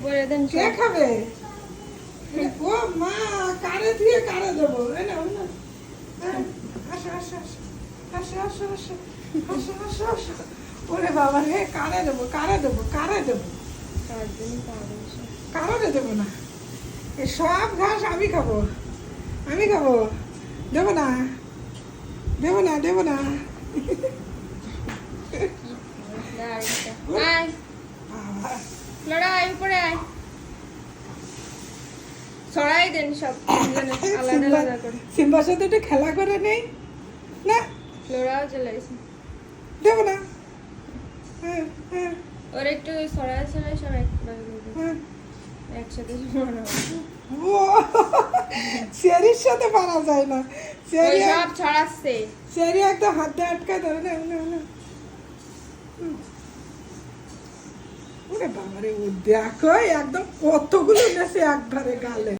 উপরে দেন। কে খাবে? ও মা, কারে দিয়ে কারে দেবো? এই নাও, নাও। হ্যাঁ, আসো আসো আসো আসো আসো আসো আসো আসো আসো। ওরে বাবা রে, কারে দেবো কারে দেবো কারে দেবো? কারে দেবো না, এই সব ঘাস আমি খাবো, আমি খাবো। দেবো না, দেবো না, দেবো না। আয় লড়াই উপরে আয়, ছড়াই দেন সব আলাদা আলাদা করে। সিম্বার সাথে একটু খেলা করে নেই না, লড়াও চলে এসে দেবো না। হ্যাঁ হ্যাঁ ওর একটু ছড়াই ছড়াই সব হ্যাঁ। একসাথে সরানো ও, চেরির সাথে পারা যায় না, চেরি সব ছড়াচ্ছে। চেরি একদম হাত দিয়ে আটকায় ধরে না। ওরে বাবারে, ও দেখো একদম কতগুলো নেছে একবারে গালে।